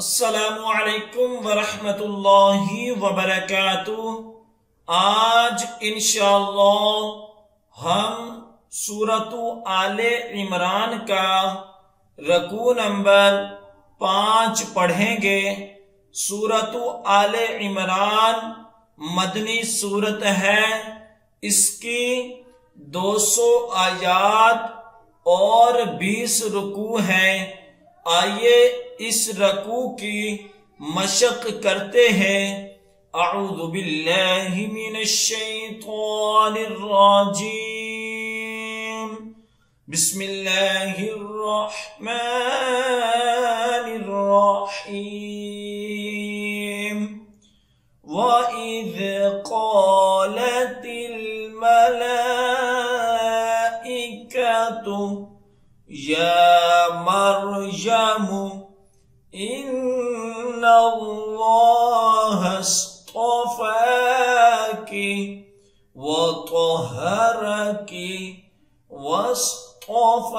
अस्सलामु अलैकुम वरहमतुल्लाहि वबरकातुह। आज इंशाअल्लाह हम सूरतु आले इमरान का रकू नंबर 5 पढ़ेंगे। सूरतु आले इमरान मदनी सूरत है। इसकी 200 आयात और 20 रुकू हैं। आइए इस रकू की मशक करते हैं। अऊज़ु बिल्लाहि मिनश शैतानिर राजीम। बिस्मिल्लाहिर रहमानिर रहीम। व इज़ क़ालतिल मलाइकतु या मरयमु इन्नल्लाह अस्तफ़ाकी व तहरकी वस्तफ़ाकी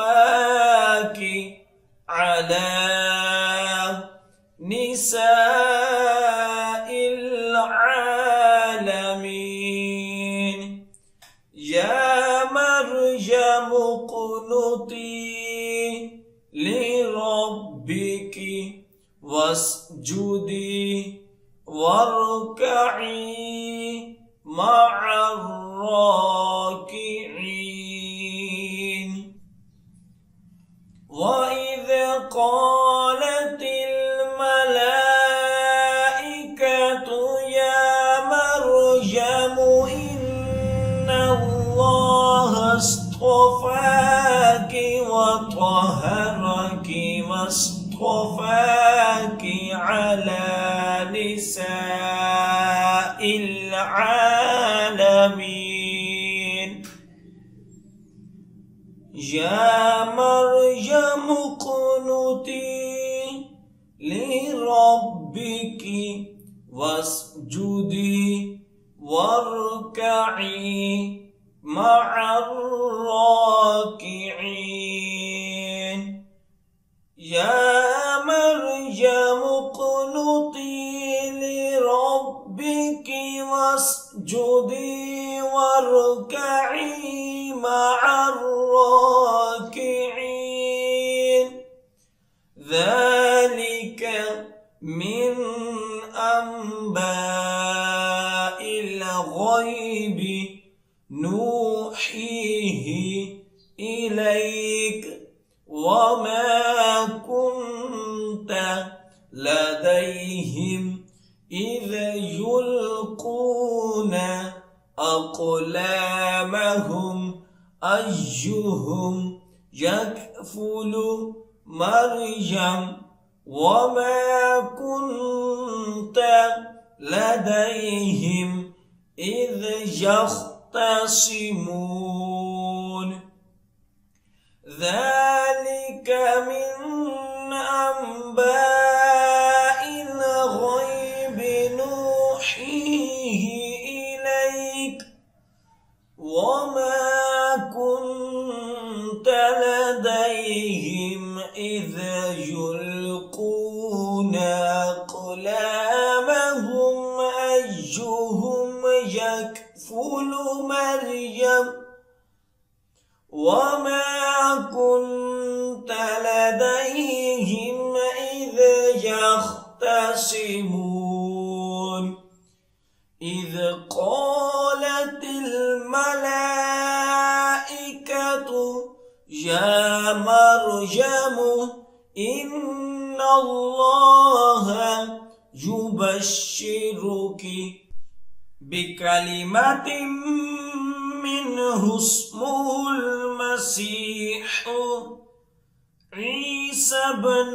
अला निसाइल आलमीन। या मरयम क़ुनुती लिरब्बिकी वस्जुदी वरकई मअर्राकिईन। वइज़ क़ालतिल मलाइकतु या मरयमु इन्नल्लाह अस्तफ़ाकी व तहरकी वस्तफ़ाकी अला निसाइल आलमीन। या मरयम क़ुनुती लिरब्बिकी वस्जुदी वरकई मअर्राकिईन। या मरयम क़ुनुती लिरब्बिकी वस्जुदी वरकई मअर्राकिईन। ज़ालिक मिन अंबाइल ग़ैबि नूहीही इलैक वमा कुन्त लदैहिम इज़ युल्क़ून अक़लामहुम अय्युहुम यकफ़ुलु मर्यम वमा कुन्त लदैहिम इज़ यख़्तसिमून। ذلك من أنباء الغيب نوحيه إليك وما كنت لديهم إذ يلقون أقلامهم أيهم يكفل مريم وما كنت لديهم إذ يختصمون إذ قالت الملائكة يا مريم إن الله يبشرك بكلمة منه اسمه المسيح عيسى ابن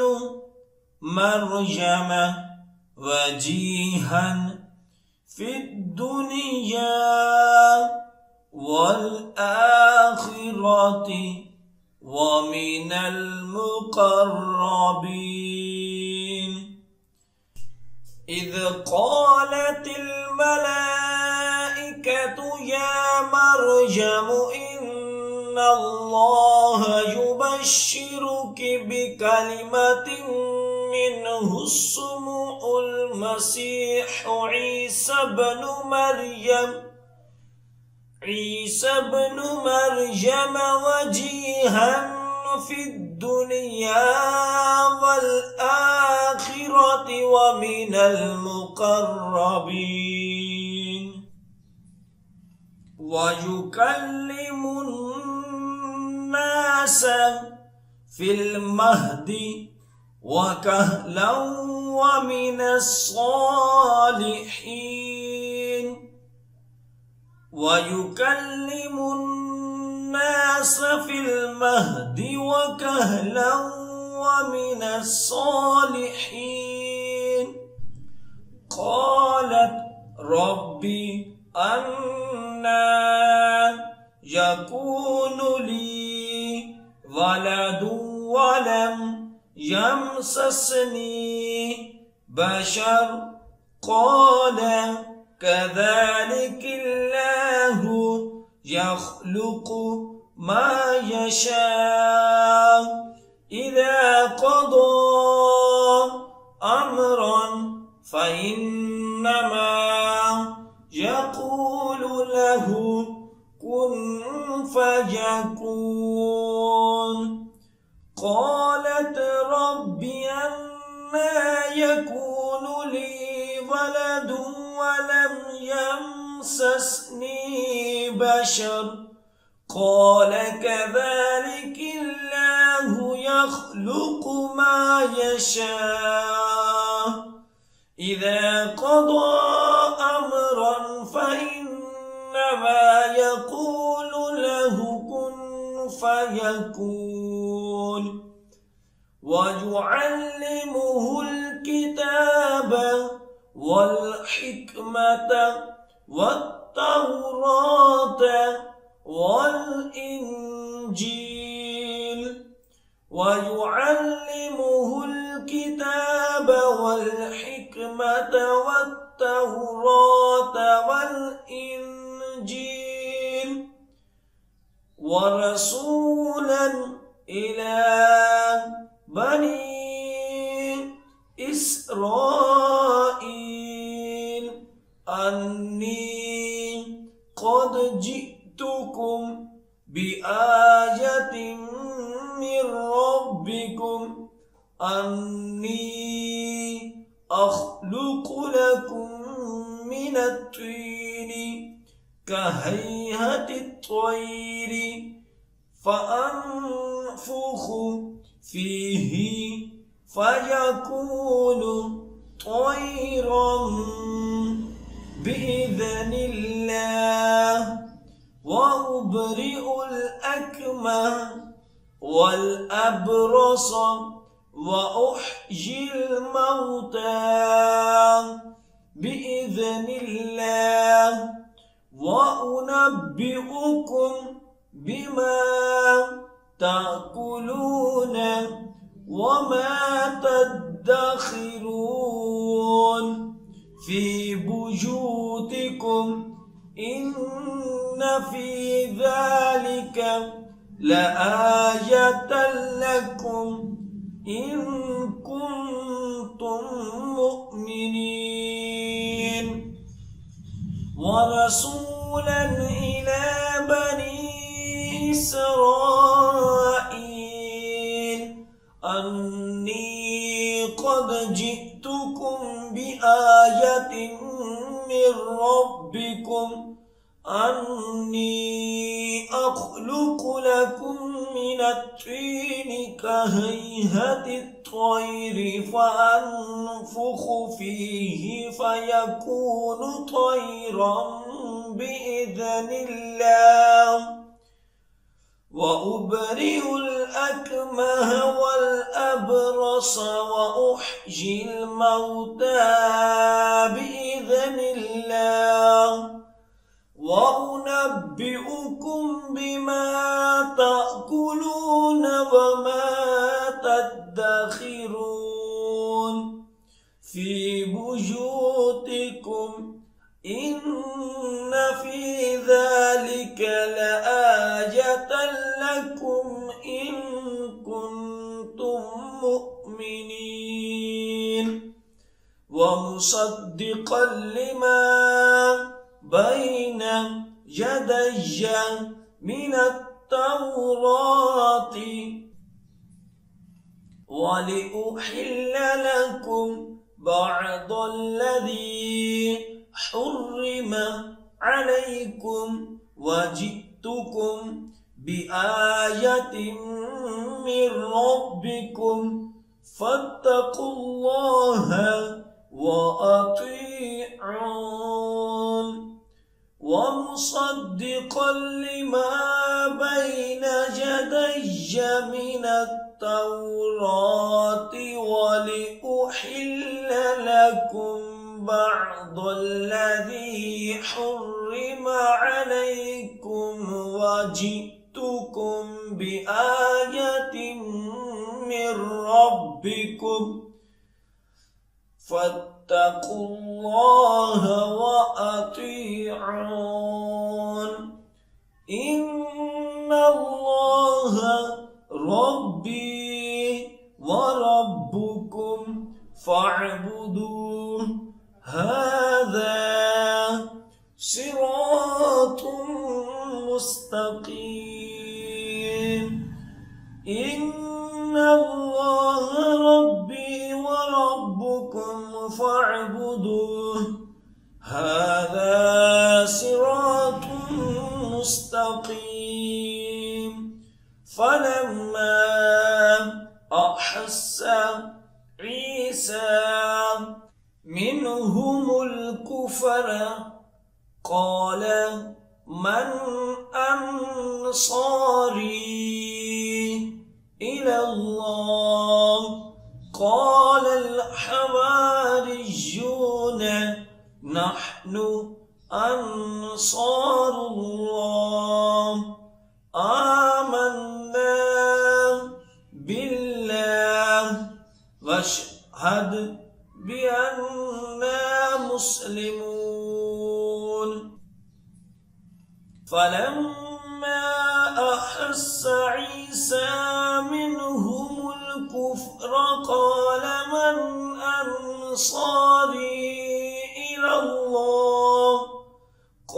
مريم وجيها في الدنيا والآخرة ومن المقربين. إذ قالت الملائكة يا مريم إن الله يبشرك بكلمة منه اسمه المسيح عيسى بن مريم وجيها في الدنيا والآخرة ومن المقربين ويكلم الناس في المهد وكهلا ومن الصالحين ويكلم الناس في المهد وكهلا ومن الصالحين قالت ربي أنى يكون لي ولد ولم يمسسني بشر قال كذلك الله يخلق ما يشاء إذا قضى أمرا فإنما يقول له كن فيكون قالت رب أنى يكون لي ولد ولم يمسسني بشر قال كذلك الله يخلق ما يشاء إذا قضى أمرا فإنما يقول له كن فيكون ويعلمه الكتاب والحكمة والتوراة والإنجيل ويعلمه الكتاب والحكمة والتوراة والإنجيل ورسولا إلى بني إسرائيل أني قد جئتكم بآية من ربكم أني أخلق لكم من الطين كهيئة الطير فأنفخ فيه فيكون طيرا بإذن الله وأبرئ الأكمه والأبرص وأحيي الموتى بإذن الله وأنبئكم بما تأكلون وما تدخرون في بيوتكم إن في ذلك لآية لكم إن كنتم مؤمنين ورسولا إلى بني إسرائيل أني قد جئتكم بآية من ربكم أني أخلق لكم من الطين كهيئة الطير فأنفخ فيه فيكون طيرا بإذن الله وأبرئ الأكمه والأبرص وأحيي الموتى بإذن الله وأنبئكم بما تأكلون وما تدخرون في بيوتكم إن في ذلك لآية لكم إن كنتم مؤمنين. ومصدقا لما بين يدي من التوراة ولأحل لكم بعض الذي حرم عليكم وجئتكم بآية من ربكم فاتقوا الله وأطيعون ومصدقا لما بين يدي من التوراة ولأحل لكم بعض الذي حرم عليكم وجئتكم بآية من ربكم فاتقوا الله وأطيعون إن الله ربي وربكم فاعبدوه هذا صراط مستقيم إن الله ربي وربكم فاعبدوه هذا صراط مستقيم فلما أحس عيسى منهم الكفر قال من أنصاري إلى الله قال الحواريون نحن أنصار الله آمنا بالله واشهد بأننا مسلمون فلما أحس عيسى منهم الكفر قال من أنصاري إلى الله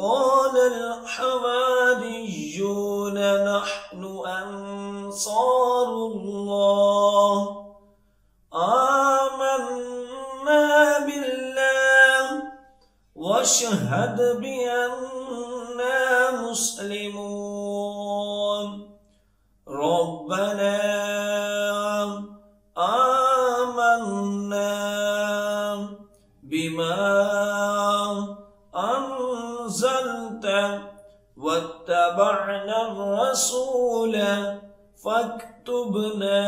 قال الحواريون نحن أنصار الله آمنا بالله واشهد بأننا مسلمون ربنا آمنا بما أنزلت واتبعنا الرسول فاكتبنا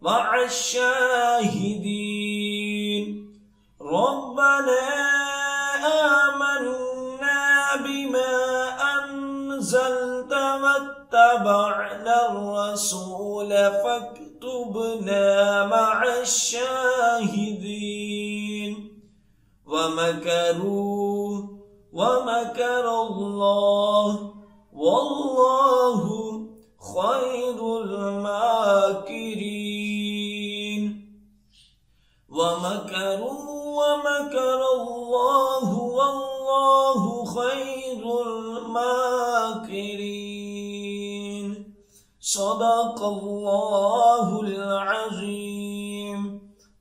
مع الشاهدين ربنا آمنا بما أنزلت واتبعنا الرسول فاكتبنا مع الشاهدين ومكروا ومكر الله والله خير الماكرين ومكروا ومكر الله والله خير الماكرين صدق الله العظيम।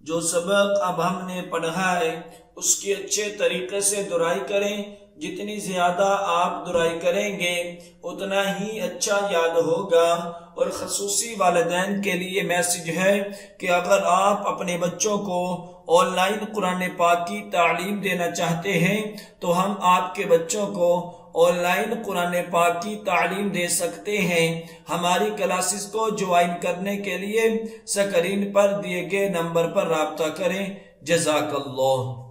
जो सबक अब हमने पढ़ा है उसकी अच्छे तरीके से दुराई करें। जितनी ज्यादा आप दुराई करेंगे उतना ही अच्छा याद होगा। और खसूसी वालिदैन के लिए मैसेज है कि अगर आप अपने बच्चों को ऑनलाइन कुरान पाक की तालीम देना चाहते हैं तो हम आपके बच्चों को ऑनलाइन कुरान पाक की तालीम दे सकते हैं। हमारी क्लासेस को ज्वाइन करने के लिए स्क्रीन पर दिए गए नंबर पर राब्ता करें। जज़ाकल्लाह।